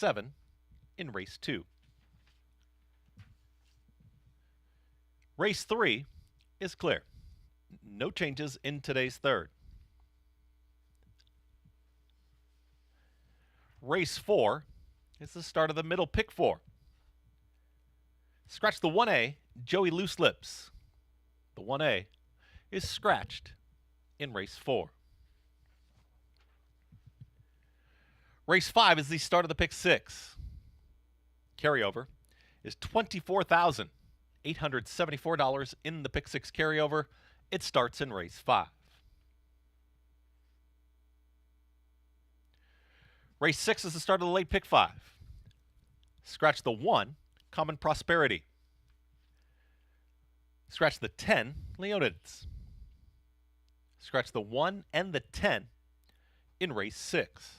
7 in race 2. Race 3 is clear. No changes in today's third. Race 4 is the start of the middle pick 4. Scratch the 1A, Joey Loose Lips. The 1A is scratched in race 4. Race 5 is the start of the pick 6. Carryover is $24,874 in the pick 6 carryover. It starts in race 5. Race 6 is the start of the late pick 5. Scratch the 1, Common Prosperity. Scratch the 10, Leonidas. Scratch the 1 and the 10 in race 6.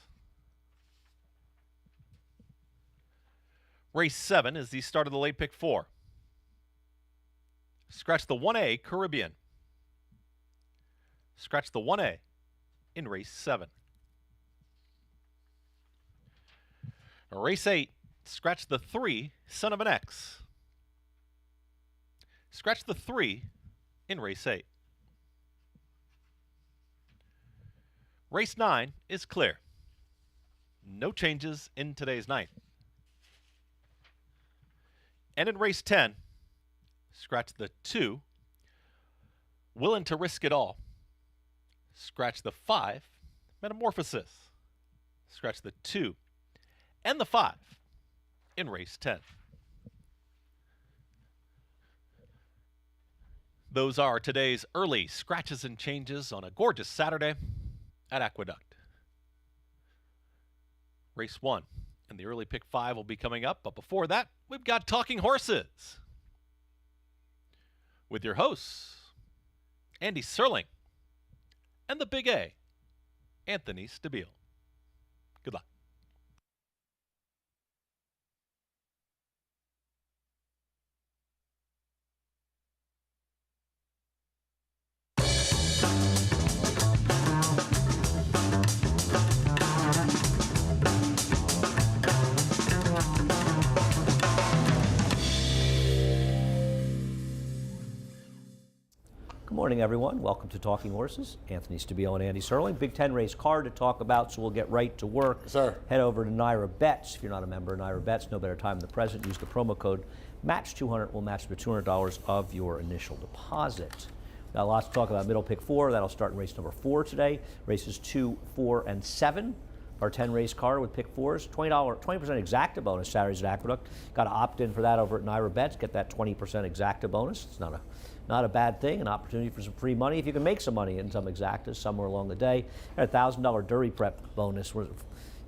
Race 7 is the start of the late pick 4. Scratch the 1A, Caribbean. Scratch the 1A in race 7. Race 8, scratch the 3, Son of an X. Scratch the 3 in race 8. Race 9 is clear. No changes in today's night. And in race 10, scratch the 2, Willing to Risk It All. Scratch the 5, Metamorphosis. Scratch the 2 and the 5 in race 10. Those are today's early scratches and changes on a gorgeous Saturday at Aqueduct. Race 1 and the early pick 5 will be coming up, but before that, we've got Talking Horses with your hosts, Andy Serling and the Big A, Anthony Stabile. Good luck. Good morning, everyone. Welcome to Talking Horses. Anthony Stabile and Andy Serling. Big 10 race card to talk about, so we'll get right to work. Sir. Head over to NYRA Bets. If you're not a member of NYRA Bets, no better time than the present. Use the promo code MATCH200. We'll match the $200 of your initial deposit. Now, lots to talk about. Middle pick 4. That'll start in race number 4 today. Races 2, 4, and 7. Our 10 race card with pick 4s. $20, 20% exacta bonus Saturdays at Aqueduct. Got to opt in for that over at NYRA Bets. Get that 20% exacta bonus. It's not a bad thing, an opportunity for some free money if you can make some money in some exactas somewhere along the day. And a $1,000 Derby Prep bonus.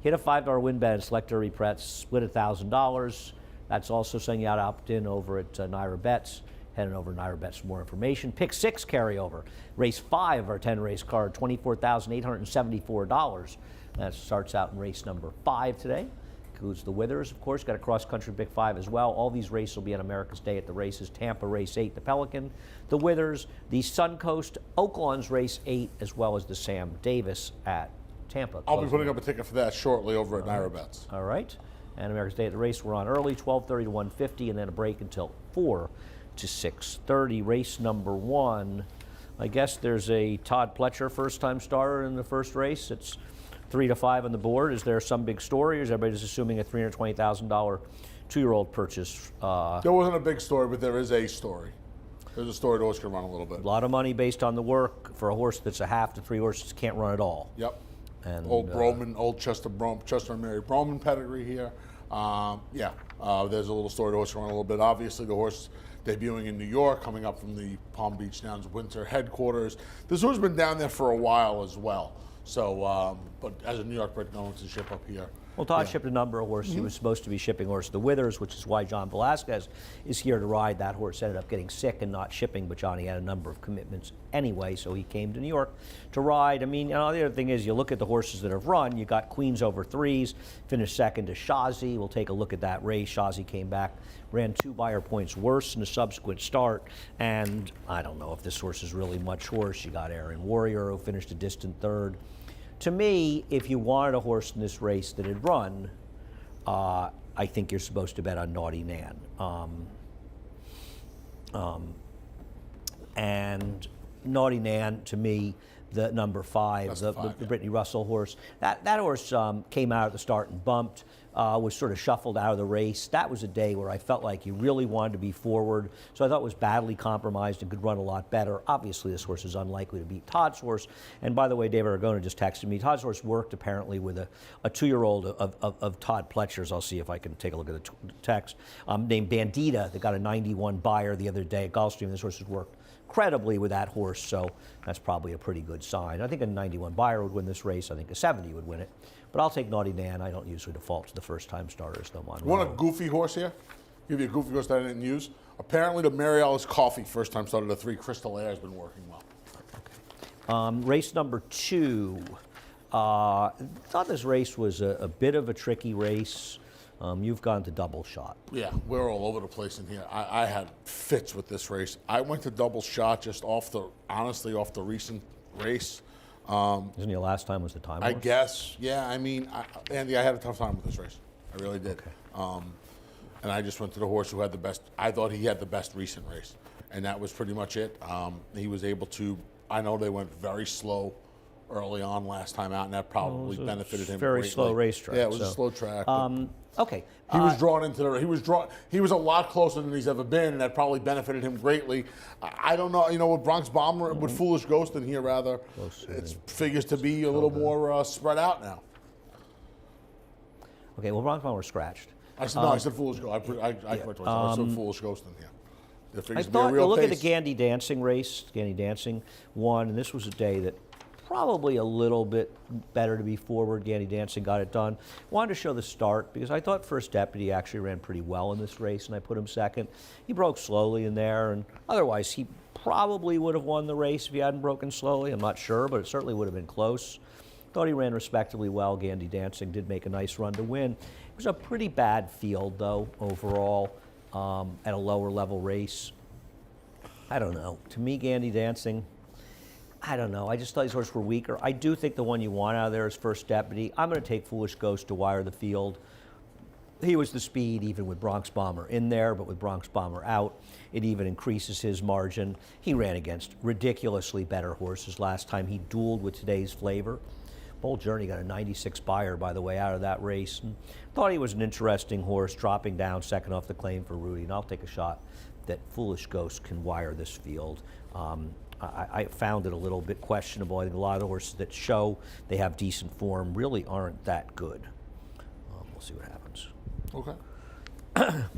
Hit a $5 win bet and select Derby Prep, split $1,000. That's also sending you out opt in over at NYRA Bets. Heading over to NYRA Bets for more information. Pick 6 carryover. Race 5 of our 10 race card, $24,874. That starts out in race number 5 today. Includes the Withers, of course, got a cross-country Big 5 as well. All these races will be on America's Day at the races. Tampa, race 8, the Pelican, the Withers, the Suncoast, Oaklawn's race 8, as well as the Sam Davis at Tampa. I'll be putting up a ticket for that shortly over at NYRA Bets. All right. And America's Day at the race, we're on early, 12:30 to 1:50, and then a break until 4 to 6:30. Race number 1. I guess there's a Todd Pletcher first-time starter in the first race. It's 3 to 5 on the board. Is there some big story, or is everybody just assuming a $320,000 two-year-old purchase? There wasn't a big story, but there is a story. There's a story that always can run a little bit. A lot of money based on the work for a horse that's a half to 3 horses can't run at all. Yep. And old Broman, old Chester and Mary Broman pedigree here. There's a little story that always can run a little bit. Obviously, the horse debuting in New York, coming up from the Palm Beach Downs winter headquarters. This horse has been down there for a while as well. So, but as a New York bred, going to ship up here. Well, Todd shipped a number of horses. He was supposed to be shipping horse the Withers, which is why John Velasquez is here to ride. That horse ended up getting sick and not shipping, but Johnny had a number of commitments anyway, so he came to New York to ride. I mean, the other thing is, you look at the horses that have run. You got Queens over 3s, finished second to Shazi. We'll take a look at that race. Shazi came back, ran 2 Beyer points worse in the subsequent start, and I don't know if this horse is really much horse. You got Aaron Warrior, who finished a distant 3rd. To me, if you wanted a horse in this race that had run, I think you're supposed to bet on Naughty Nan. And Naughty Nan, to me, the number 5, That's the the 5, yeah. Brittany Russell horse, that horse came out at the start and bumped, was sort of shuffled out of the race. That was a day where I felt like you really wanted to be forward, so I thought it was badly compromised and could run a lot better. Obviously, this horse is unlikely to beat Todd's horse. And by the way, David Argona just texted me. Todd's horse worked apparently with a 2-year-old of Todd Pletcher's. I'll see if I can take a look at the text, named Bandita, that got a 91 buyer the other day at Gulfstream. This horse has worked incredibly with that horse, so that's probably a pretty good sign. I think a 91 buyer would win this race. I think a 70 would win it. But I'll take Naughty Nan. I don't usually default to the first-time starters, though. You want a goofy horse here? Give you a goofy horse that I didn't use. Apparently, the Mary Alice Coffee first-time starter, the 3 Crystal Air, has been working well. Race number 2. Thought this race was a bit of a tricky race. You've gone to double shot. Yeah, we're all over the place in here. I had fits with this race. I went to double shot just honestly off the recent race. Isn't your last time was the time I horse? guess, yeah. I mean, Andy, I had a tough time with this race. I really did. Okay. And I just went to the horse who had the best. I thought he had the best recent race, and that was pretty much it. He was able to. I know they went very slow early on last time out, and that probably benefited him. Very greatly. slow racetrack. Yeah, it was a so. slow track. Okay. He was drawn into the. He was a lot closer than he's ever been, and that probably benefited him greatly. I don't know. You know, with Bronx Bomber, with Foolish Ghost in here, rather, it figures to be a little more spread out now. Okay. Well, Bronx Bomber scratched. I said no. I said Foolish Ghost. I said Foolish Ghost in here. It I figures to be a thought, real look at the pace. Gandy Dancing race. Gandy Dancing won, and this was a day that probably a little bit better to be forward. Gandy Dancing got it done. Wanted to show the start because I thought First Deputy actually ran pretty well in this race, and I put him second. He broke slowly in there, and otherwise he probably would have won the race if he hadn't broken slowly. I'm not sure, but it certainly would have been close. Thought he ran respectably well. Gandy Dancing did make a nice run to win. It was a pretty bad field, though, overall, at a lower level race. I don't know. To me, Gandy Dancing, I don't know. I just thought these horses were weaker. I do think the one you want out of there is First Deputy. I'm going to take Foolish Ghost to wire the field. He was the speed even with Bronx Bomber in there, but with Bronx Bomber out, it even increases his margin. He ran against ridiculously better horses last time. He dueled with Today's Flavor. Bold Journey got a 96 buyer, by the way, out of that race. And thought he was an interesting horse, dropping down second off the claim for Rudy. And I'll take a shot that Foolish Ghost can wire this field. I found it a little bit questionable. I think a lot of the horses that show they have decent form really aren't that good. We'll see what happens. Okay.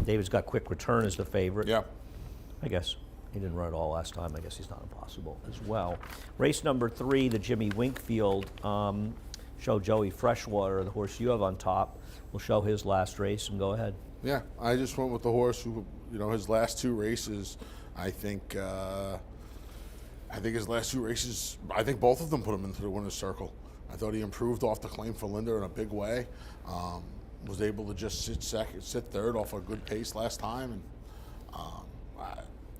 David's got Quick Return as the favorite. Yeah. I guess he didn't run it all last time. I guess he's not impossible as well. Race number 3, the Jimmy Winkfield. Show Joey Freshwater, the horse you have on top. We'll show his last race and go ahead. Yeah, I just went with the horse who, his last 2 races, I think his last 2 races, I think both of them put him into the winner's circle. I thought he improved off the claim for Linda in a big way. Was able to just sit third off a good pace last time. And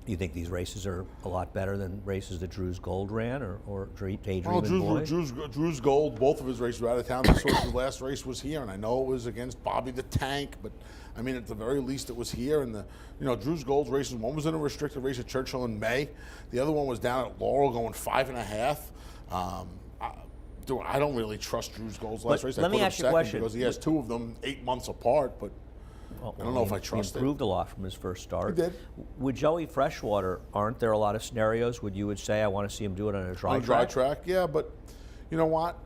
You think these races are a lot better than races that Drew's Gold ran or Daydream well, and Boy? Drew's Gold, both of his races were out of town. This horse's last race was here, and I know it was against Bobby the Tank, but I mean, at the very least, it was here. And Drew's Gold races, one was in a restricted race at Churchill in May. The other one was down at Laurel going 5.5. I don't really trust Drew's Gold's last race. Let me ask you a question. Because he has 2 of them 8 months apart, but I don't know if I trust he it. improved a lot from his first start. He did. With Joey Freshwater, aren't there a lot of scenarios would you would say, I want to see him do it on a dry On a dry track, yeah, but you know what?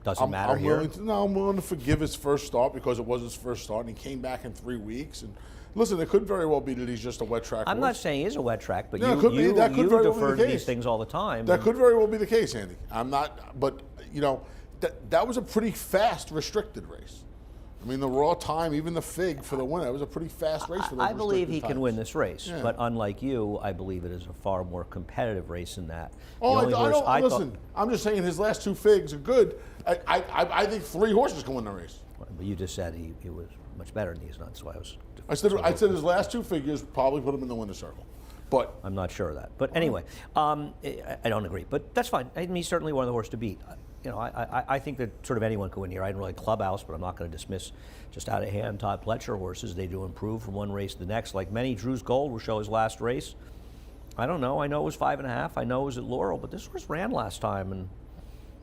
Doesn't matter here? I'm willing to forgive his first start because it was his first start, and he came back in 3 weeks. And listen, it could very well be that he's just a wet track I'm horse. not saying he's a wet track, but Yeah, you very well defer be to the these case. things all the time. That could very well be the case, Andy. I'm not, but that was a pretty fast restricted race. I mean, the raw time, even the fig for the winner, it was a pretty fast race for those I believe he restricted can times. win this race, Yeah. but unlike you, I believe it is a far more competitive race than that. Oh, The only horse I thought- listen, I'm just saying his last 2 figs are good. I think 3 horses can win the race. But you just said he was much better than these nuts, so I was. I said his last 2 figures probably put him in the winner's circle. But I'm not sure of that. But anyway, I don't agree. But that's fine. I mean, he's certainly one of the horses to beat. you know, I think that sort of anyone could win here. I didn't really clubhouse, but I'm not going to dismiss just out of hand Todd Pletcher horses. They do improve from one race to the next. Like many, Drew's Gold will show his last race. I don't know. I know it was 5.5. I know it was at Laurel, but this horse ran last time, and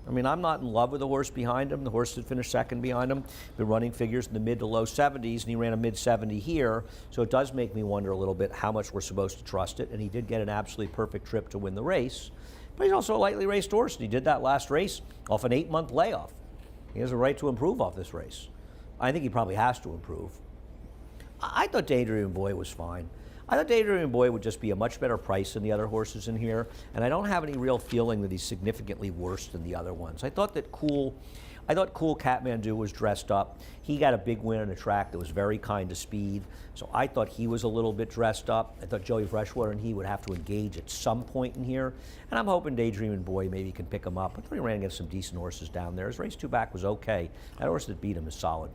I mean, I'm not in love with the horse behind him. The horse that finished second behind him, been running figures in the mid to low 70s, and he ran a mid 70 here. So it does make me wonder a little bit how much we're supposed to trust it. And he did get an absolutely perfect trip to win the race. But he's also a lightly raced horse, and he did that last race off an 8-month layoff. He has a right to improve off this race. I think he probably has to improve. I thought Daydream Boy was fine. I thought Daydream Boy would just be a much better price than the other horses in here, and I don't have any real feeling that he's significantly worse than the other ones. I thought Cool Kathmandu was dressed up. He got a big win on a track that was very kind to speed, so I thought he was a little bit dressed up. I thought Joey Freshwater and he would have to engage at some point in here, and I'm hoping Daydream Boy maybe can pick him up. I thought he ran against some decent horses down there. His race 2 back was okay. That horse that beat him is solid.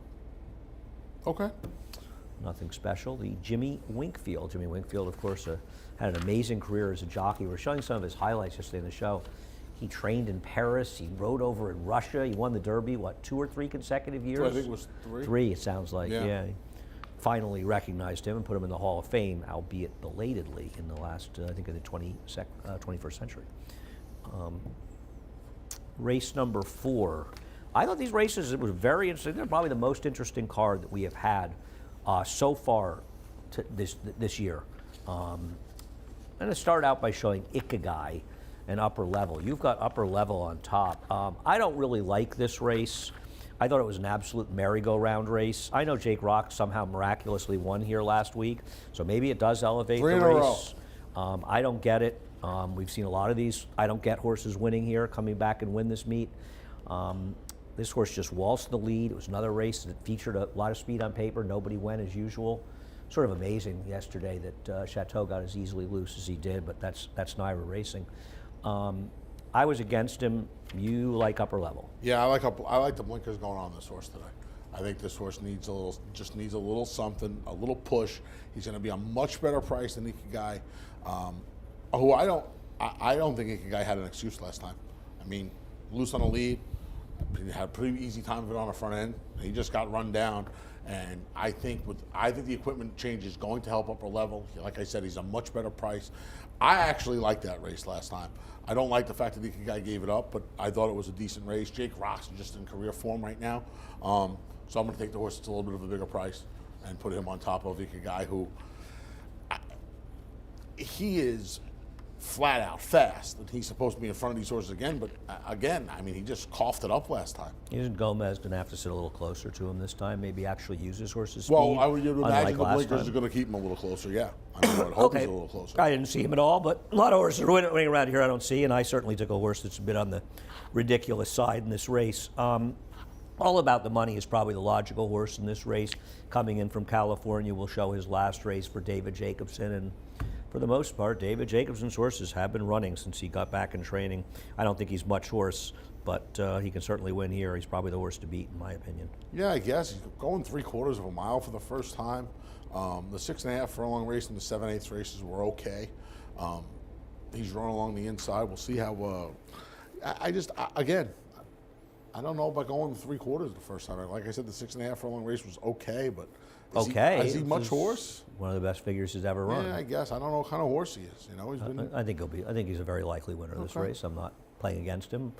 Okay. Nothing special. The Jimmy Winkfield. Jimmy Winkfield, of course, had an amazing career as a jockey. We're showing some of his highlights yesterday in the show. He trained in Paris. He rode over in Russia. He won the Derby, 2 or 3 consecutive years? I think it was 3. 3, it sounds like, Yeah. He finally recognized him and put him in the Hall of Fame, albeit belatedly in the last, I think, in the 21st century. Race number 4. I thought these races, it was very interesting. They're probably the most interesting card that we have had so far this year. I'm going to start out by showing Ikigai and Upper Level. You've got Upper Level on top. I don't really like this race. I thought it was an absolute merry-go-round race. I know Jake Rock somehow miraculously won here last week, so maybe it does elevate 3 the in a row. race. I don't get it. We've seen a lot of these I don't get horses winning here, coming back and win this meet. This horse just waltzed the lead. It was another race that featured a lot of speed on paper. Nobody went as usual. Sort of amazing yesterday that Chateau got as easily loose as he did, but that's Naira Racing. I was against him. You like Upper Level? Yeah, I like the blinkers going on this horse today. I think this horse needs a little something, a little push. He's going to be a much better price than Ikigai, who I don't think Ikigai had an excuse last time. I mean, loose on the lead. He had a pretty easy time of it on the front end. He just got run down, and I think the equipment change is going to help Upper Level. Like I said, he's a much better price. I actually liked that race last time. I don't like the fact that the guy gave it up, but I thought it was a decent race. Jake Rock's just in career form right now, so I'm going to take the horse that's a little bit of a bigger price and put him on top of Ikigai, who he is flat out fast, and he's supposed to be in front of these horses again, but again, I mean, he just coughed it up last time. Isn't Gomez going to have to sit a little closer to him this time? Maybe actually use his horse's speed? Well, I would imagine unlike the last blinkers time. are going to keep him a little closer, yeah. I mean, I would hope he's a little closer. I didn't see him at all, but a lot of horses running around here I don't see, and I certainly took a horse that's a bit on the ridiculous side in this race. All About the Money is probably the logical horse in this race. Coming in from California, will show his last race for David Jacobson, and for the most part, David Jacobson's horses have been running since he got back in training. I don't think he's much horse, but he can certainly win here. He's probably the horse to beat, in my opinion. Yeah, I guess. He's going 3/4 of a mile for the first time. The 6.5 furlong race and the 7/8 races were okay. He's running along the inside. We'll see how. I don't know about going 3/4 the first time. Like I said, the 6.5 furlong race was okay, but is he much horse? One of the best figures he's ever run. Yeah, I guess. I don't know what kind of horse he is. You know, he's been. I think he's a very likely winner of this Okay. race. I'm not playing against him.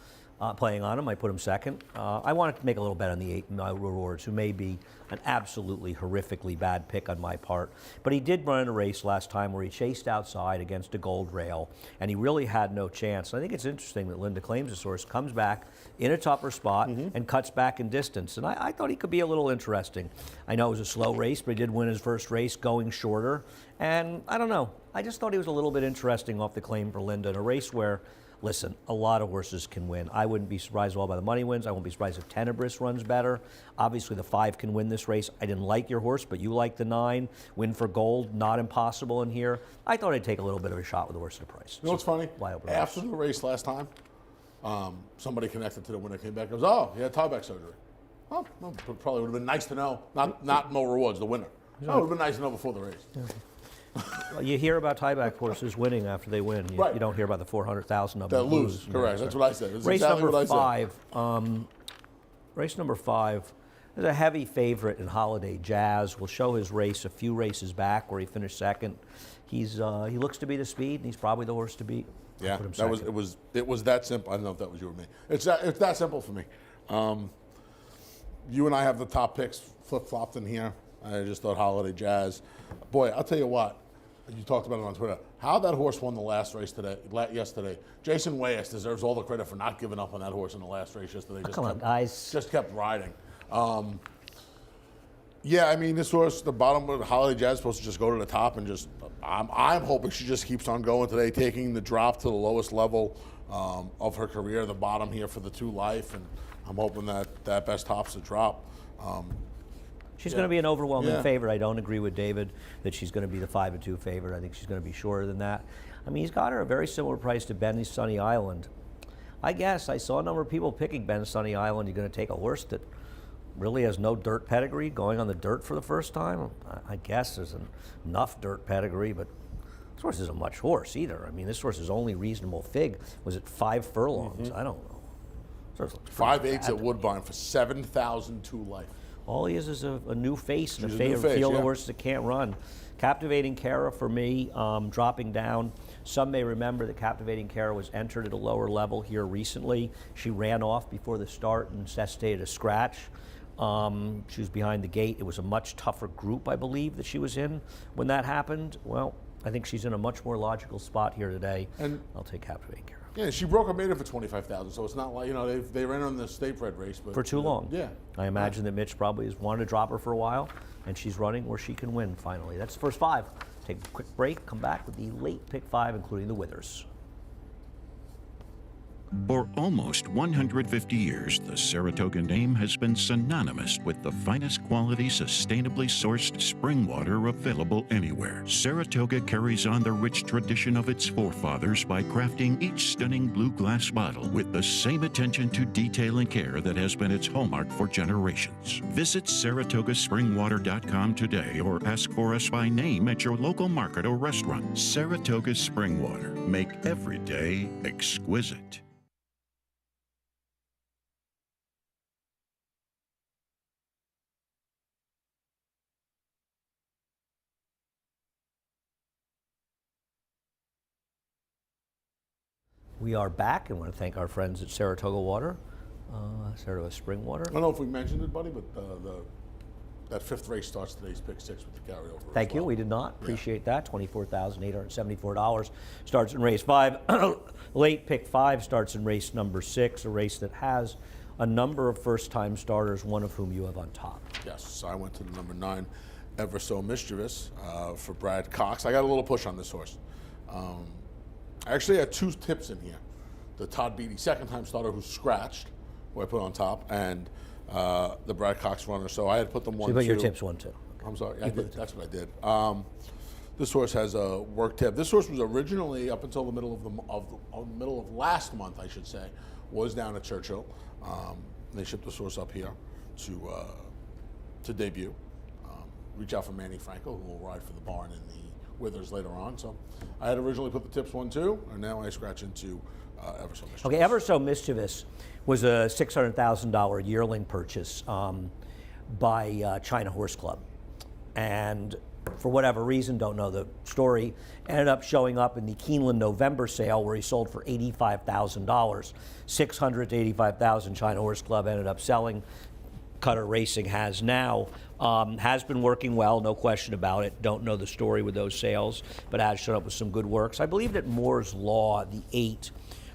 Playing on him, I put him second. I wanted to make a little bet on the 8 Rewards, who may be an absolutely horrifically bad pick on my part. But he did run in a race last time where he chased outside against a gold rail, and he really had no chance. And I think it's interesting that Linda Claims this horse comes back in a tougher spot and cuts back in distance. And I thought he could be a little interesting. I know it was a slow race, but he did win his first race going shorter. And I don't know. I just thought he was a little bit interesting off the claim for Linda in a race where, listen, a lot of horses can win. I wouldn't be surprised at all by the money wins. I won't be surprised if Tenebris runs better. Obviously, the 5 can win this race. I didn't like your horse, but you like the 9. Win for Gold, not impossible in here. I thought I'd take a little bit of a shot with the horse at the price. You know what's funny? Wide open After race. the race last time, somebody connected to the winner came back. Goes, oh, he had tie-back surgery. Oh, well, probably would have been nice to know. Not no rewards, the winner. Oh, it would have been nice to know before the race. Well, you hear about tieback horses winning after they win. Right. You don't hear about the 400,000 of That them lose. lose. Correct. That's what I said. That's Race exactly number what I said. 5. Race number 5. There's a heavy favorite in Holiday Jazz. We'll show his race a few races back where he finished second. He looks to be the speed, and he's probably the horse to beat. Yeah, Put him that was second. it was that simple. I don't know if that was you or me. It's that simple for me. You and I have the top picks flip flopped in here. I just thought Holiday Jazz. Boy, I'll tell you what. You talked about it on Twitter. How that horse won the last race yesterday. Jason Weyes deserves all the credit for not giving up on that horse in the last race yesterday. Come on, guys. Just kept riding. Yeah, I mean, this horse, the bottom of Holiday Jazz, is supposed to just go to the top and just. I'm hoping she just keeps on going today, taking the drop to the lowest level of her career, the bottom here for the 2 Life, and I'm hoping that best tops the drop. She's going to be an overwhelming Yeah. favorite. I don't agree with David that she's going to be the 5-2 favorite. I think she's going to be shorter than that. I mean, he's got her a very similar price to Ben Sunny Island. I guess I saw a number of people picking Ben Sunny Island. You're going to take a horse that really has no dirt pedigree going on the dirt for the first time. I guess there's enough dirt pedigree, but this horse isn't much horse either. I mean, this horse's only reasonable fig was at 5 furlongs. I don't know. This horse looks pretty 5/8 bad. at Woodbine for 7,000 2 Life. All he is a new face and She's a a new face, field of yeah. horses that can't run. Captivating Cara for me, dropping down. Some may remember that Captivating Cara was entered at a lower level here recently. She ran off before the start and necessitated a scratch. She was behind the gate. It was a much tougher group, I believe, that she was in when that happened. Well, I think she's in a much more logical spot here today. And- I'll take Captivating Cara. Yeah, she broke a maiden for 25,000, so it's not like, they ran on the state bred race. But For too long. Yeah. I imagine that Mitch probably has wanted to drop her for a while, and she's running where she can win finally. That's the first 5. Take a quick break, come back with the late pick 5, including the Withers. For almost 150 years, the Saratoga name has been synonymous with the finest quality, sustainably sourced spring water available anywhere. Saratoga carries on the rich tradition of its forefathers by crafting each stunning blue glass bottle with the same attention to detail and care that has been its hallmark for generations. Visit SaratogaSpringwater.com today or ask for us by name at your local market or restaurant. Saratoga Spring Water. Make every day exquisite. We are back and want to thank our friends at Saratoga Water, Saratoga Spring Water. I don't know if we mentioned it, buddy, but that 5th race starts today's pick 6 with the carryover. as Thank you. well. We did not appreciate that. $24,874 starts in race 5. Late pick 5 starts in race number 6, a race that has a number of first-time starters, one of whom you have on top. Yes, I went to the number 9, Ever So Mischievous, for Brad Cox. I got a little push on this horse. I actually had 2 tips in here. The Todd Beattie second-time starter who scratched, who I put on top, and the Brad Cox runner. So I had put them 1, So you put 2. your tips 1, 2. I'm sorry, I did. That's what I did. This horse has a work tip. This horse was originally, up until the middle of last month, I should say, was down at Churchill. They shipped this horse up here to debut. Reach out for Manny Franco, who will ride for the barn in the Withers later on. So I had originally put the tips 1, 2, and now I scratch into Ever So Mischievous. Okay, Ever So Mischievous was a $600,000 yearling purchase by China Horse Club. And for whatever reason, don't know the story, ended up showing up in the Keeneland November sale where he sold for $85,000. $600,000 to $85,000 China Horse Club ended up selling. Cutter Racing has now. Has been working well, no question about it. Don't know the story with those sales, but has shown up with some good works. I believe that Moore's Law, the 8,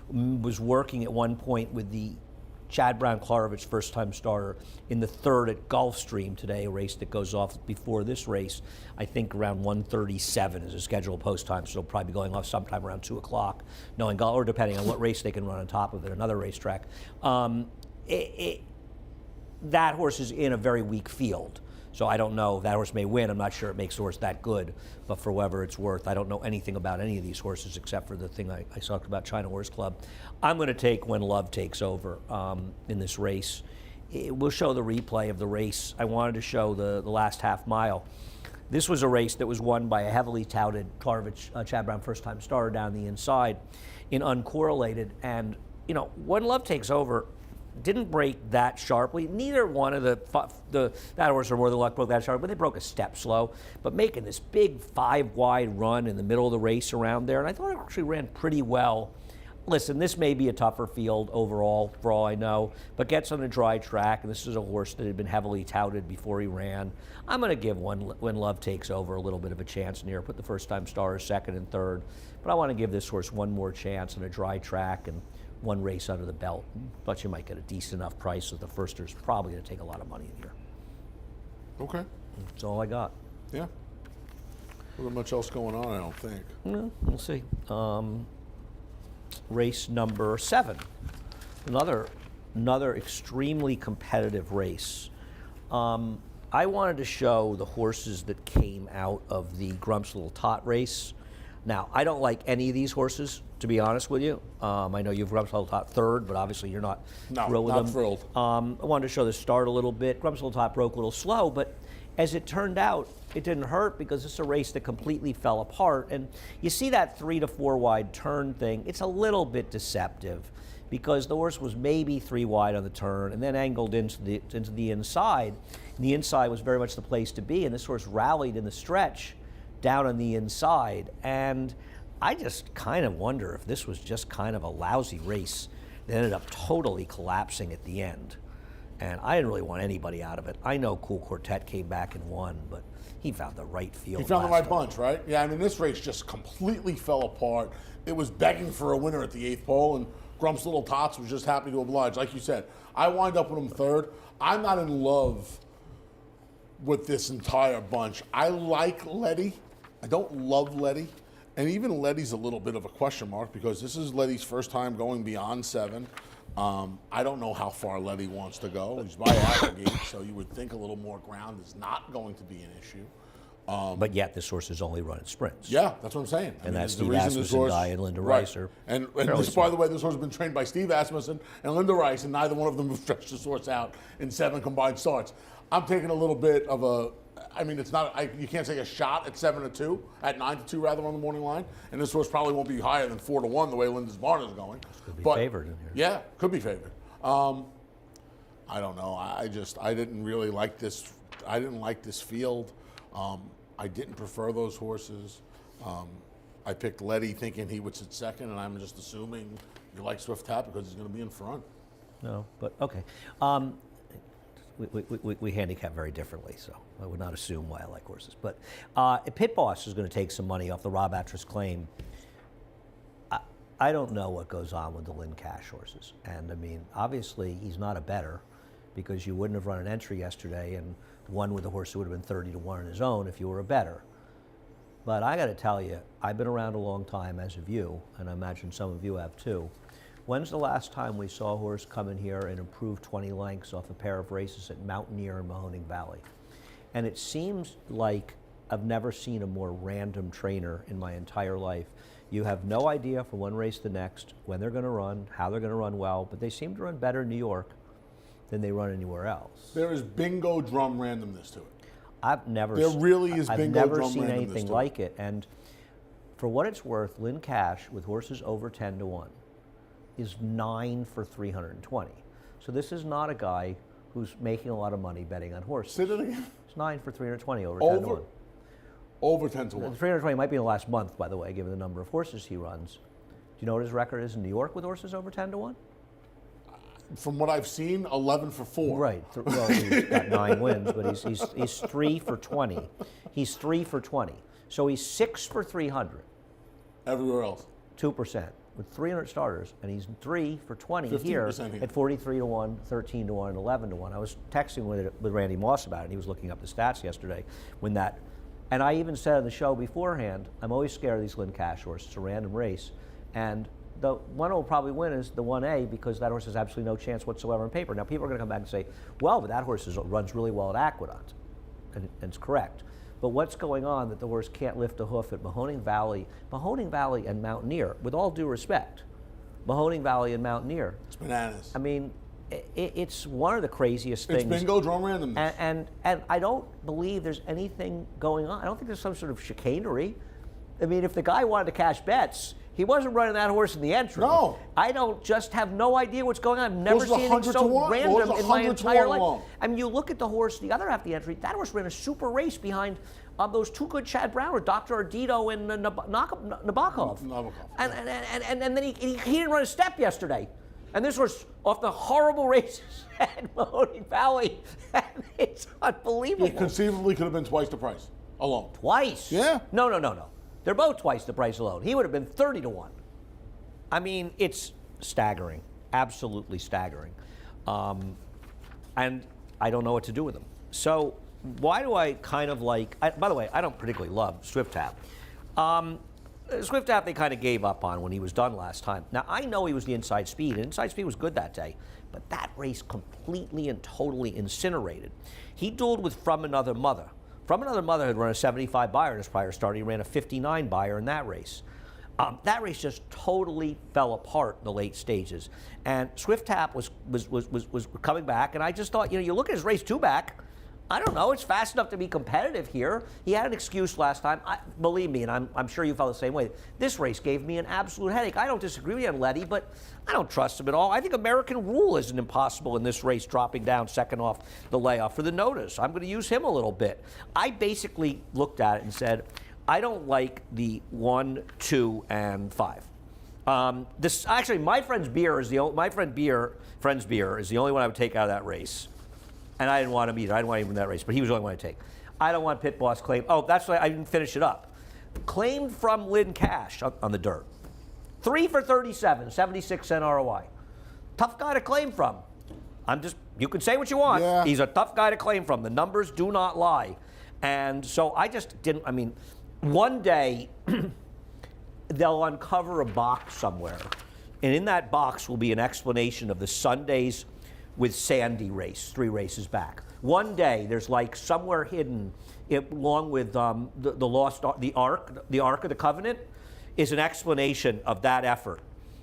was working at one point with the Chad Brown-Klarovich first-time starter in the 3rd at Gulfstream today, a race that goes off before this race. I think around 1:37 is a scheduled post time, so it'll probably be going off sometime around 2 o'clock, knowing or depending on what race they can run on top of it, another racetrack. That horse is in a very weak field. So I don't know if that horse may win. I'm not sure it makes the horse that good, but for whatever it's worth, I don't know anything about any of these horses except for the thing I talked about, China Horse Club. I'm going to take When Love Takes Over in this race. We'll show the replay of the race. I wanted to show the last half mile. This was a race that was won by a heavily touted Klarovich, Chad Brown first-time starter down the inside in uncorrelated. And, you know, When Love Takes Over didn't break that sharply. Neither one of that horse or More Than Luck broke that sharp, but they broke a step slow. But making this big 5-wide run in the middle of the race around there, and I thought it actually ran pretty well. Listen, this may be a tougher field overall, for all I know, but gets on a dry track, and this is a horse that had been heavily touted before he ran. I'm going to give When Love Takes Over a little bit of a chance near. Put the first-time starters second and third, but I want to give this horse one more chance on a dry track and one race under the belt. But you might get a decent enough price, so the firster's probably going to take a lot of money in here. Okay. That's all I got. Yeah. Not much else going on, I don't think. No, we'll see. Race number 7, another extremely competitive race. I wanted to show the horses that came out of the Grump's Little Tot race. Now, I don't like any of these horses, to be honest with you. I know you've Grump's Little Tot third, but obviously you're not thrilled with them. Not thrilled. I wanted to show the start a little bit. Grump's Little Tot broke a little slow, but as it turned out, it didn't hurt because it's a race that completely fell apart. And you see that 3 to 4 wide turn thing, it's a little bit deceptive because the horse was maybe 3 wide on the turn and then angled into the inside. And the inside was very much the place to be, and this horse rallied in the stretch down on the inside. And I just kind of wonder if this was just kind of a lousy race that ended up totally collapsing at the end. And I didn't really want anybody out of it. I know Cool Quartet came back and won, but he found the right field. He found the right bunch, right? Yeah, I mean, this race just completely fell apart. It was begging for a winner at the 8th pole, and Grump's Little Tots was just happy to oblige. Like you said, I wind up with him third. I'm not in love with this entire bunch. I like Letty. I don't love Letty. And even Letty's a little bit of a question mark because this is Letty's first time going beyond 7. I don't know how far Letty wants to go. He's by Applegate, so you would think a little more ground is not going to be an issue. But yet this horse is only running sprints. Yeah, that's what I'm saying. And that's Steve Asmussen, and Linda Rice. Right. And this, by the way, this horse has been trained by Steve Asmussen and Linda Rice, and neither one of them have stretched this horse out in 7 combined starts. I'm taking a little bit of a, I mean, it's not, you can't take a shot at 7-2, at 9-2 rather on the morning line, and this horse probably won't be higher than 4-1 the way Linda's barn is going. Could be favored in here. Yeah, could be favored. I don't know. I didn't really like this. I didn't like this field. I didn't prefer those horses. I picked Letty thinking he would sit second, and I'm just assuming you like Swift Tap because he's going to be in front. No, but okay. We handicap very differently, so I would not assume why I like horses. But Pit Boss is going to take some money off the Rob Atras claim. I don't know what goes on with the Lynn Cash horses. And I mean, obviously he's not a bettor because you wouldn't have run an entry yesterday and won with a horse who would have been 30-1 on his own if you were a bettor. But I got to tell you, I've been around a long time, as have you, and I imagine some of you have too. When's the last time we saw a horse come in here and improve 20 lengths off a pair of races at Mountaineer and Mahoning Valley? And it seems like I've never seen a more random trainer in my entire life. You have no idea from one race to the next when they're going to run, how they're going to run well, but they seem to run better in New York than they run anywhere else. There is bingo drum randomness to it. I've never seen anything like it. And for what it's worth, Lynn Cash with horses over 10-1 is 9 for 320. So this is not a guy who's making a lot of money betting on horses. Say that again. It's 9 for 320 over 10-1. Over 10-1. 320 might be in the last month, by the way, given the number of horses he runs. Do you know what his record is in New York with horses over 10-1? From what I've seen, 11 for 4. Right. Well, he's got 9 wins, but he's 3 for 20. He's 3 for 20. So he's 6 for 300. Everywhere else. 2%. With 300 starters, and he's 3 for 20 here at 43-1, 13-1, 11-1. I was texting with Randy Moss about it, and he was looking up the stats yesterday when that. And I even said on the show beforehand, I'm always scared of these Lynn Cash horses. It's a random race, and the one who will probably win is the 1A because that horse has absolutely no chance whatsoever on paper. Now people are going to come back and say, well, but that horse runs really well at Aqueduct, and it's correct. But what's going on that the horse can't lift a hoof at Mahoning Valley and Mountaineer, with all due respect, Mahoning Valley and Mountaineer. It's bananas. I mean, it's one of the craziest It's things. bingo drum randomness. And I don't believe there's anything going on. I don't think there's some sort of chicanery. I mean, if the guy wanted to cash bets, he wasn't running that horse in the entry. No. I don't just have no idea what's going on. I've never Those are seen anything 100 to so 1. random Those are in my 100 to entire 1 life. alone. I mean, you look at the horse, the other half of the entry, that horse ran a super race behind those two good Chad Brown, Dr. Ardito and Nabokov. Nabokov, And then he didn't run a step yesterday. And this was off the horrible races at Mahoney Valley. And it's unbelievable. It conceivably could have been twice the price alone. Twice? Yeah. No. They're both twice the price alone. He would have been 30 to 1. I mean, it's staggering. Absolutely staggering. And I don't know what to do with them. So why do I kind of like, by the way, I don't particularly love Swift Tap. Swift Tap they kind of gave up on when he was done last time. Now, I know he was the inside speed, and inside speed was good that day, but that race completely and totally incinerated. He dueled with From Another Mother. From Another Mother had run a 75 Beyer in his prior start. He ran a 59 Beyer in that race. That race just totally fell apart in the late stages. And Swift Tap was coming back, and I just thought, you look at his race 2 back, I don't know, it's fast enough to be competitive here. He had an excuse last time. Believe me, and I'm sure you felt the same way. This race gave me an absolute headache. I don't disagree with you on Letty, but I don't trust him at all. I think American Rule isn't impossible in this race, dropping down second off the layoff for the notice. I'm going to use him a little bit. I basically looked at it and said, I don't like the 1, 2, and 5. Actually, my friend's beer is the only one I would take out of that race. And I didn't want him either. I didn't want him in that race, but he was the only one I'd take. I don't want Pit Boss Claim. Oh, that's why I didn't finish it up. Claimed from Lynn Cash on the dirt. 3 for 37, 76-cent ROI. Tough guy to claim from. You can say what you want. Yeah. He's a tough guy to claim from. The numbers do not lie. And so I just didn't, one day they'll uncover a box somewhere. And in that box will be an explanation of the Sundays with Sandy race, 3 races back. One day, there's like somewhere hidden, along with the Ark of the Covenant, is an explanation of that effort,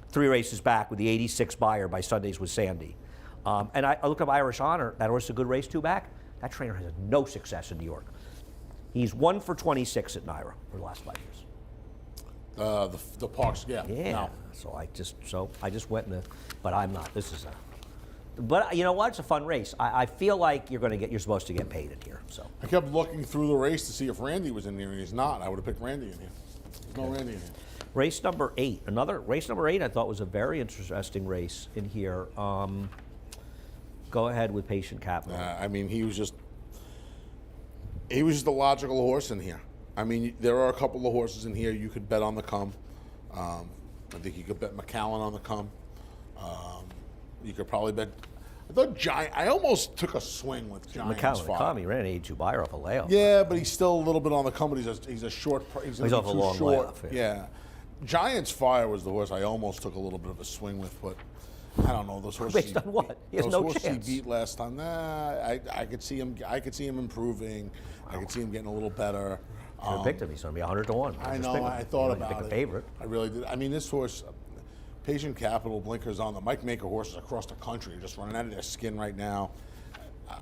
3 races back with the 86 Beyer by Sundays with Sandy. And I looked up Irish Honor. That horse is a good race 2 back. That trainer has no success in New York. He's 1 for 26 at NYRA for the last 5 years. The Parks, yeah. Yeah. No. So I just went but I'm not. But you know what? It's a fun race. I feel like you're supposed to get paid in here. So I kept looking through the race to see if Randy was in here, and he's not. I would have picked Randy in here. There's no Randy in here. race number 8. Race number 8 I thought was a very interesting race in here. Go ahead with Patient Capital. He was just a logical horse in here. There are a couple of horses in here you could bet on the come. I think you could bet McAllen on the come. You could probably bet. I almost took a swing with Giants. McAllen, he ran an 82 Beyer off a layoff. Yeah, but he's still a little bit on the come. But he's a short. He's off a long layoff. Yeah. Giants Fire was the horse I almost took a little bit of a swing with, but I don't know those horses. Based on what? He has those no horses chance. he beat last time. I could see him. I could see him improving. I could see him getting a little better. I picked him. He's going to be 100 to 1. I know. I thought about pick it. a favorite. I really did. This horse, Patient Capital, blinkers on. The Mike Maker horses across the country are just running out of their skin right now.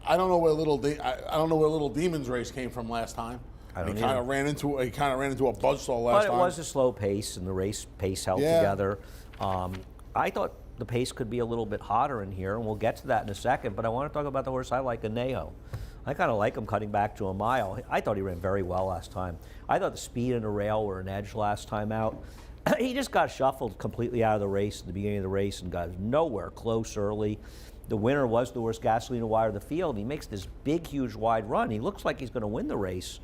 I don't know where Little Demon's race came from last time. He kind of ran into a buzzsaw last time. But it was a slow pace, and the race pace held together. I thought the pace could be a little bit hotter in here, and we'll get to that in a second. But I want to talk about the horse I like, Anejo. I kind of like him cutting back to a mile. I thought he ran very well last time. I thought the speed and the rail were an edge last time out. He just got shuffled completely out of the race at the beginning of the race and got nowhere close early. The winner was the worst Gasolina wire of the field. He makes this big, huge, wide run. He looks like he's going to win the race,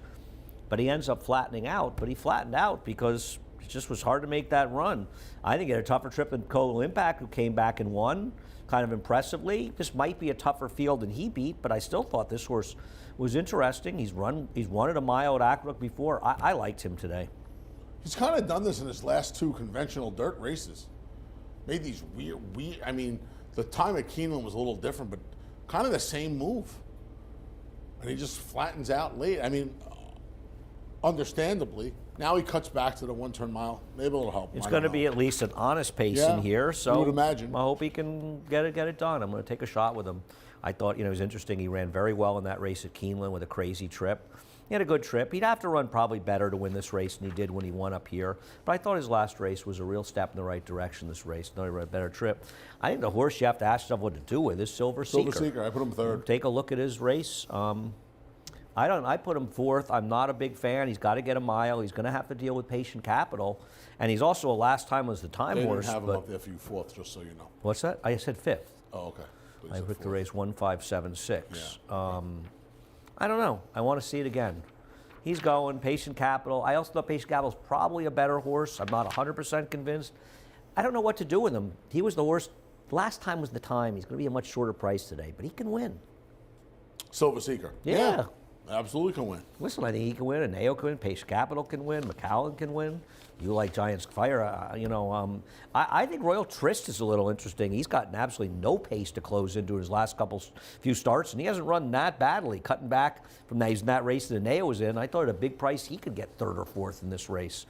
but he ends up flattening out. But he flattened out because it just was hard to make that run. I think he had a tougher trip than Coal Impact, who came back and won kind of impressively. This might be a tougher field than he beat, but I still thought this horse was interesting. He's won at a mile at Aqueduct before. I liked him today. He's kind of done this in his last 2 conventional dirt races. Made these weird. The time at Keeneland was a little different, but kind of the same move. And he just flattens out late. Understandably, Now he cuts back to the 1-turn mile. Maybe it'll help. It's I going to don't be know. at least an honest pace Yeah, in here, so you would imagine. I hope he can get it done. I'm going to take a shot with him. I thought, it was interesting. He ran very well in that race at Keeneland with a crazy trip. He had a good trip. He'd have to run probably better to win this race than he did when he won up here. But I thought his last race was a real step in the right direction, this race. Thought he ran a better trip. I think the horse you have to ask yourself what to do with is Silver Seeker. Silver Seeker, I put him third. Take a look at his race. I put him fourth. I'm not a big fan. He's got to get a mile. He's going to have to deal with Patient Capital. And he's also last time was the time They horse. didn't have him but up there for you fourth, just so you know. what's that? I said fifth. Oh, okay. But you I said picked the fourth. race 1576. Yeah. I don't know. I want to see it again. He's going. Patient Capital. I also thought Patient Capital is probably a better horse. I'm not 100% convinced. I don't know what to do with him. He was the horse. Last time was the time. He's going to be a much shorter price today, but he can win. Silver Seeker. Yeah. Absolutely can win. Listen, I think he can win. Aneo can win. Patient Capital can win. McCallum can win. You like Giants Fire. I think Royal Trist is a little interesting. He's gotten absolutely no pace to close into his last few starts, and he hasn't run that badly, cutting back from that race that Aneo was in. I thought at a big price he could get third or fourth in this race.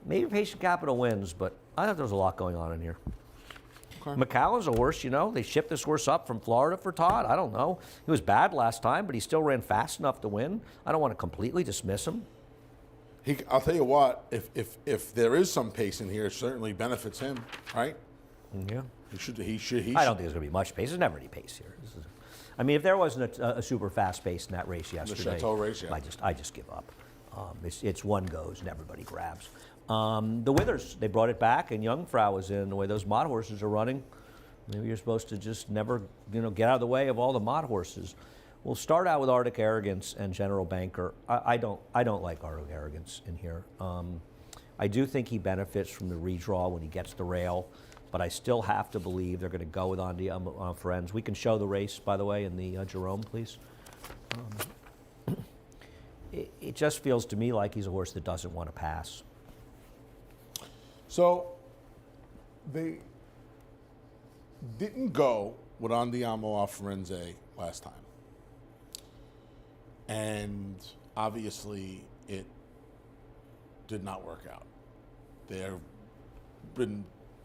Maybe Patient Capital wins, but I thought there was a lot going on in here. Okay. McCallum's a horse, They shipped this horse up from Florida for Todd. I don't know. He was bad last time, but he still ran fast enough to win. I don't want to completely dismiss him. I'll tell you what, if there is some pace in here, it certainly benefits him, right? Yeah. He should. I don't think there's going to be much pace. There's never any pace here. If there wasn't a super fast pace in that race yesterday, Chateau race, yeah. I just give up. It's one goes and everybody grabs. The Withers, they brought it back, and Jungfrau was in. The way those mod horses are running, maybe you're supposed to just never, get out of the way of all the mod horses. We'll start out with Arctic Arrogance and General Banker. I don't like Arctic Arrogance in here. I do think he benefits from the redraw when he gets the rail, but I still have to believe they're going to go with Andiamo Friends. We can show the race, by the way, in the Jerome, please. It just feels to me like he's a horse that doesn't want to pass. So they didn't go with Andiamo Firenze last time. And obviously it did not work out. There have been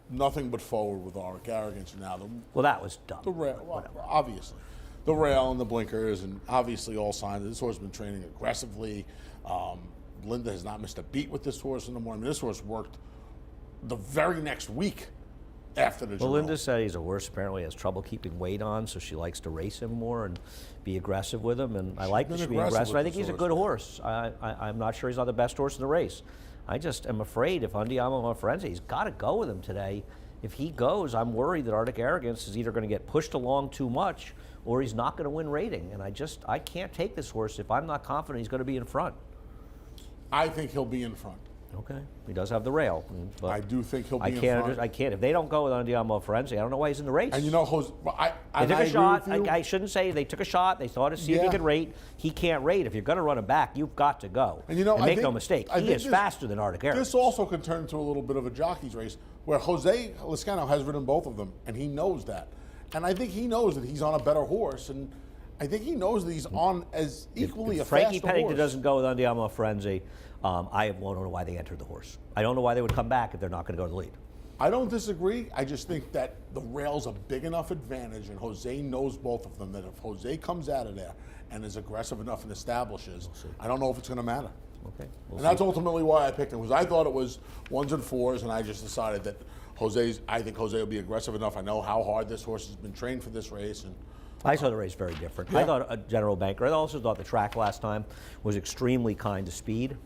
nothing but forward with Arctic Arrogance now. Well, that was dumb. The rail, well, obviously. The rail and the blinkers, and obviously all signs. This horse has been training aggressively. Linda has not missed a beat with this horse in the morning. This horse worked the very next week after the Well, Jerome. Linda said he's a horse apparently has trouble keeping weight on, so she likes to race him more and be aggressive with him. And I like that she's being aggressive. I think he's a good horse. I'm not sure he's not the best horse in the race. I just am afraid if Andiamo Firenze, he's got to go with him today. If he goes, I'm worried that Arctic Arrogance is either going to get pushed along too much or he's not going to win rating. And I can't take this horse if I'm not confident he's going to be in front. I think he'll be in front. Okay, he does have the rail. But I do think he'll be in can't. front. I can't. If they don't go with Andiamo Firenze, I don't know why he's in the race. And Jose, They took a agree shot. with you. I shouldn't say they took a shot. They thought to see if he Yeah. could rate. He can't rate. If you're going to run him back, you've got to go. And make I think, no mistake, he is faster than Arctic Arrogance. This also can turn into a little bit of a jockey's race where Jose Lezcano has ridden both of them, and he knows that. And I think he knows that he's on a better horse, and I think he knows that he's on as equally If a Frankie faster Pennington horse. doesn't go with Andiamo Firenze, I don't know why they entered the horse. I don't know why they would come back if they're not going to go to the lead. I don't disagree. I just think that the rail's a big enough advantage, and Jose knows both of them, that if Jose comes out of there and is aggressive enough and establishes, I don't know if it's going to matter. Okay. And that's ultimately why I picked him, because I thought it was 1s and 4s, and I just decided that I think Jose will be aggressive enough. I know how hard this horse has been trained for this race, and I saw the race very different. Yeah. I thought a General Banker. I also thought the track last time was extremely kind to speed.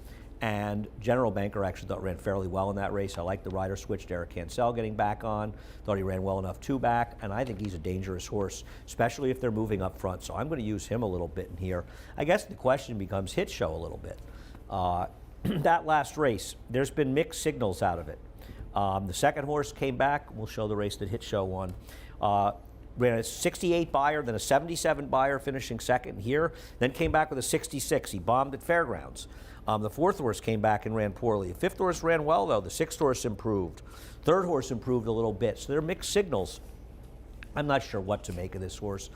And General Banker actually thought ran fairly well in that race. I liked the rider switch, Derek Cancel getting back on. Thought he ran well enough two back. And I think he's a dangerous horse, especially if they're moving up front. So I'm going to use him a little bit in here. I guess the question becomes hit show a little bit. That last race, there's been mixed signals out of it. The second horse came back. We'll show the race that hit show won. Ran a 68 buyer, then a 77 buyer, finishing second here. Then came back with a 66. He bombed at Fairgrounds. The fourth horse came back and ran poorly. The fifth horse ran well, though. The sixth horse improved. Third horse improved a little bit. So they're mixed signals. I'm not sure what to make of this horse.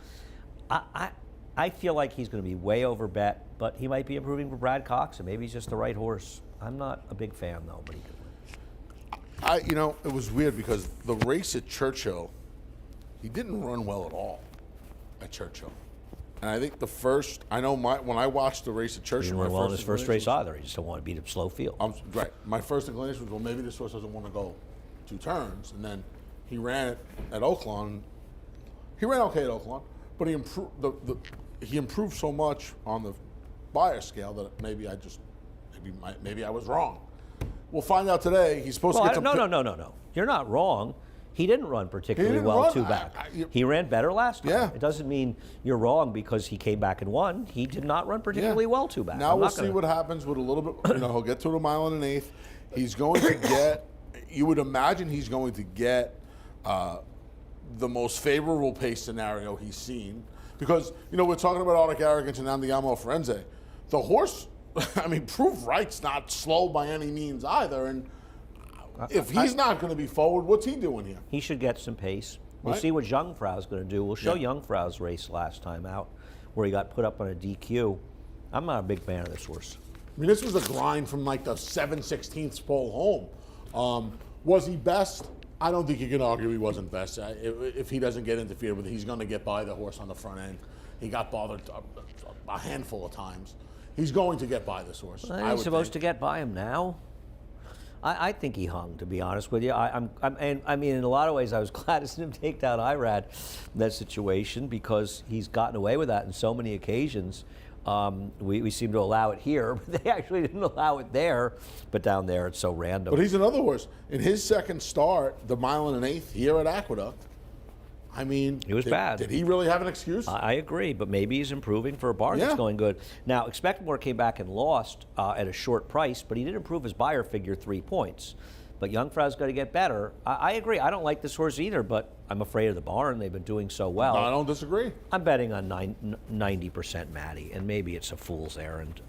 I feel like he's going to be way over bet, but he might be improving for Brad Cox, and maybe he's just the right horse. I'm not a big fan, though, but he could win. It was weird because the race at Churchill, he didn't run well at all at Churchill. And I think when I watched the race at He Churchill, didn't run well in his first race either. He just don't want to beat a slow field. Right. My first inclination was, well, maybe this horse doesn't want to go 2 turns. And then he ran it at Oaklawn. He ran okay at Oaklawn, but he improved he improved so much on the buyer scale that maybe I was wrong. We'll find out today. He's supposed to get No. You're not wrong. He didn't run particularly well two back. He ran better last time. Yeah. It doesn't mean you're wrong because he came back and won. He did not run particularly well two back. Now we'll see what happens with a little bit. He'll get to the 1 1/8. He's going to get. You would imagine he's going to get the most favorable pace scenario he's seen because we're talking about Arctic Arrogance and Andiamo Firenze. The horse, Proof Right's not slow by any means either, and if he's not going to be forward, what's he doing here? He should get some pace. We'll Right. see what Jungfrau's going to do. We'll show Jungfrau's race last time out where he got put up on a DQ. I'm not a big fan of this horse. This was a grind from like the 7/16 pole home. Was he best? I don't think you can argue he wasn't best. If he doesn't get interfered with, he's going to get by the horse on the front end. He got bothered a handful of times. He's going to get by this horse. He's supposed to get by him now. I think he hung, to be honest with you. In a lot of ways, I was glad to see him take down Irad in that situation because he's gotten away with that on so many occasions. We seem to allow it here, but they actually didn't allow it there. But down there, it's so random. But he's another horse. In his second start, the 1 1/8 here at Aqueduct, He was bad. Did he really have an excuse? I agree, but maybe he's improving for a barn that's going good. Now, Expectmore came back and lost at a short price, but he did improve his buyer figure 3 points. But Jungfrau's got to get better. I agree. I don't like this horse either, but I'm afraid of the barn. They've been doing so well. No, I don't disagree. I'm betting on 90% Maddie, and maybe it's a fool's errand.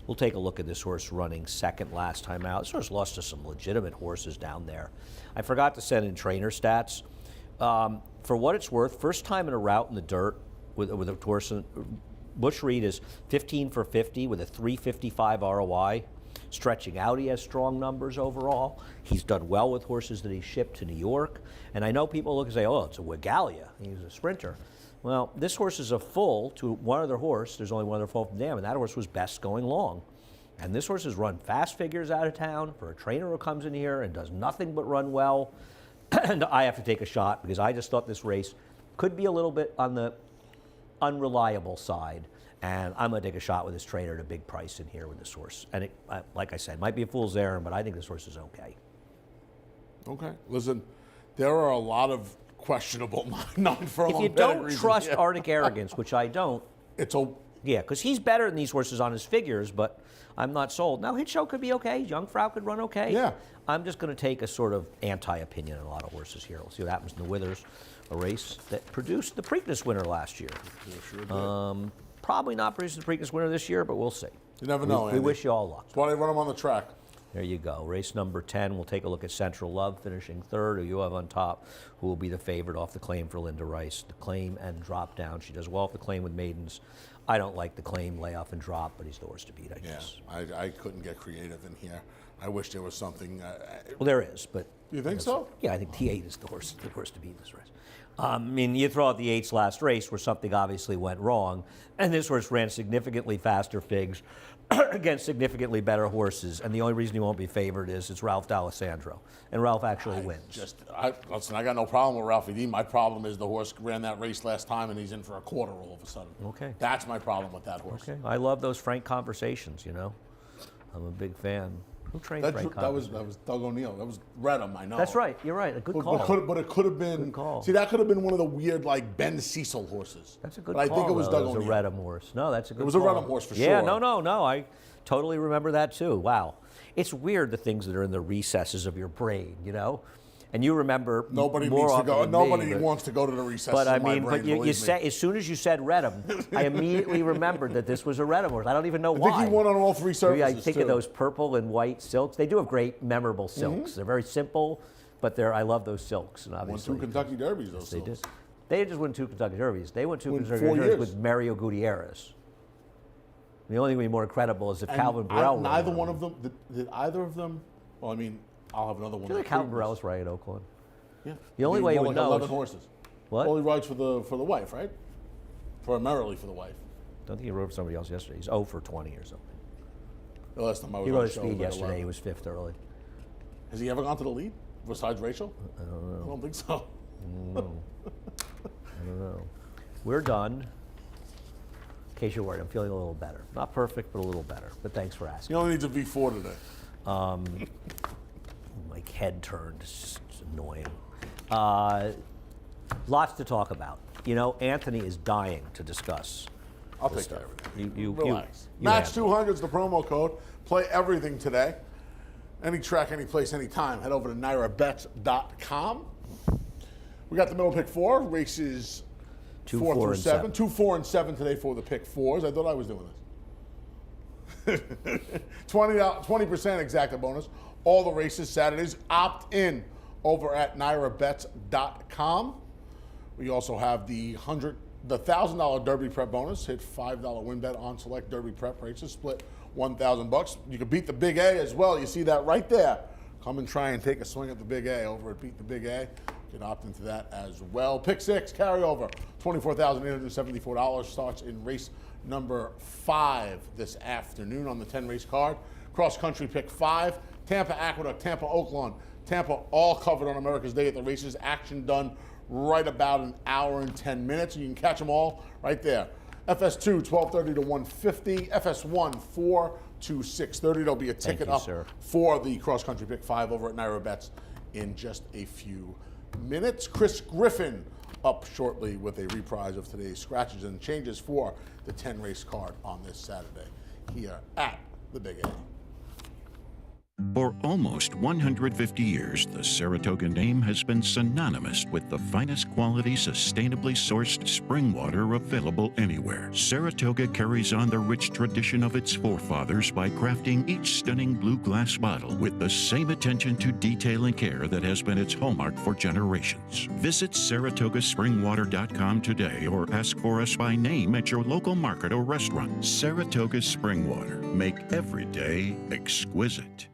We'll take a look at this horse running second last time out. This horse lost to some legitimate horses down there. I forgot to send in trainer stats. For what it's worth, first time in a route in the dirt with a horse. Bush Reed is 15 for 50 with a 355 ROI. Stretching out, he has strong numbers overall. He's done well with horses that he shipped to New York. And I know people look and say, oh, it's a Wigalia. He's a sprinter. Well, this horse is a full to one other horse. There's only one other full from Dam, and that horse was best going long. And this horse has run fast figures out of town for a trainer who comes in here and does nothing but run well. And I have to take a shot because I just thought this race could be a little bit on the unreliable side. And I'm going to take a shot with this trainer at a big price in here with this horse. And it, like I said, might be a fool's errand, but I think this horse is okay. Okay. Listen, there are a lot of questionable non-furlong If you don't pedigrees in trust here. Arctic Arrogance, which I don't, yeah, because he's better than these horses on his figures, but I'm not sold. Now, Hit Show could be okay. Jungfrau could run okay. Yeah. I'm just going to take a sort of anti-opinion on a lot of horses here. We'll see what happens in the Withers, a race that produced the Preakness winner last year. Sure did. Probably not producing the Preakness winner this year, but we'll see. You never know, We Andy. wish you all luck. That's why they run them on the track. There you go. Race number 10. We'll take a look at Central Love finishing third, who you have on top, who will be the favorite off the claim for Linda Rice. The claim and drop down. She does well off the claim with maidens. I don't like the claim, lay off and drop, but he's the horse to beat, I guess. I couldn't get creative in here. I wish there was something. Well, there is, but. You think so? Yeah, I think the 8 is the horse to beat in this race. You throw out the 8's last race where something obviously went wrong, and this horse ran significantly faster figs against significantly better horses, and the only reason he won't be favored is it's Ralph D'Alessandro, and Ralph actually wins. Listen, I got no problem with Ralphie D. My problem is the horse ran that race last time, and he's in for a quarter all of a sudden. Okay. That's my problem with that horse. Okay, I love those frank conversations, you know. I'm a big fan. Who trained Frank That was Doug O'Neill. That was Redham, I know. That's right, you're right, a good call. But it could have been. Good call. See, that could have been one of the weird, like, Ben Cecil horses. That's a good but call. I think it was Doug It was O'Neill. a Redham horse. No, that's a good It was a call. Redham horse for Yeah, sure. no. I totally remember that too. Wow. It's weird the things that are in the recesses of your brain, you know? And you remember Nobody more needs to often go. than Nobody me, but- wants to go to the recesses But I of my mean, brain, but you believe me. said, as soon as you said Redham, I immediately remembered that this was a Redham horse. I don't even know why. I think he won on all three surfaces, I think too. of those purple and white silks. They do have great, memorable silks. They're very simple, but I love those silks. And Won obviously, 2 Kentucky Derbies, those they did. silks. They just won 2 Kentucky Derbies. They won 2 Won Kentucky 4 Derbies years. with Mario Gutierrez. The only thing would be more credible is if And Calvin Burrell won. neither one of them, did either of them, well, I mean, I'll have another one. I feel like that Calvin proves- Burrell was right at Oakland. Yeah. The only He way you won would like know 11 is- horses. What? Only rides for the wife, right? Primarily for the wife. Don't think he rode for somebody else yesterday. He's 0 for 20 or something. The last time I was He on rode the a show, speed like yesterday. 11. He was 5th early. Has he ever gone to the lead besides Rachel? I don't think so. I don't know. We're done. In case you're worried, I'm feeling a little better. Not perfect, but a little better. But thanks for asking. He only needs a V4 today. My head turned. It's just annoying. Lots to talk about. You know, Anthony is dying to discuss. I'll this take care stuff. of it. You Relax. you Match handle 200 is the promo code. Play everything today. Any track, any place, anytime. Head over to NairaBets.com. We got the middle pick 4 races 2, 4 4, through and 7. 2, 4, and 7 today for the pick 4s. I thought I was doing this. 20% exacta bonus. All the races Saturdays. Opt in over at NairaBets.com. We also have the $1,000 Derby prep bonus. Hit $5 win bet on select Derby prep races. Split $1,000. You can beat the Big A as well. You see that right there. Come and try and take a swing at the Big A over at Beat the Big A. You can opt into that as well. Pick 6 carryover. $24,874 starts in race number 5 this afternoon on the 10 race card. Cross country pick 5. Tampa Aqueduct, Tampa Oaklawn, Tampa all covered on America's Day at the Races. Action done right about an hour and 10 minutes. You can catch them all right there. FS2, 12:30 to 1:50. FS1, 4 to 6:30. There'll be a ticket you, up sir. for the cross country pick 5 over at Naira Bets in just a few minutes. Chris Griffin up shortly with a reprise of today's scratches and changes for the 10 race card on this Saturday here at the Big A. For almost 150 years, the Saratoga name has been synonymous with the finest quality, sustainably sourced spring water available anywhere. Saratoga carries on the rich tradition of its forefathers by crafting each stunning blue glass bottle with the same attention to detail and care that has been its hallmark for generations. Visit SaratogaSpringwater.com today or ask for us by name at your local market or restaurant. Saratoga Spring Water. Make every day exquisite.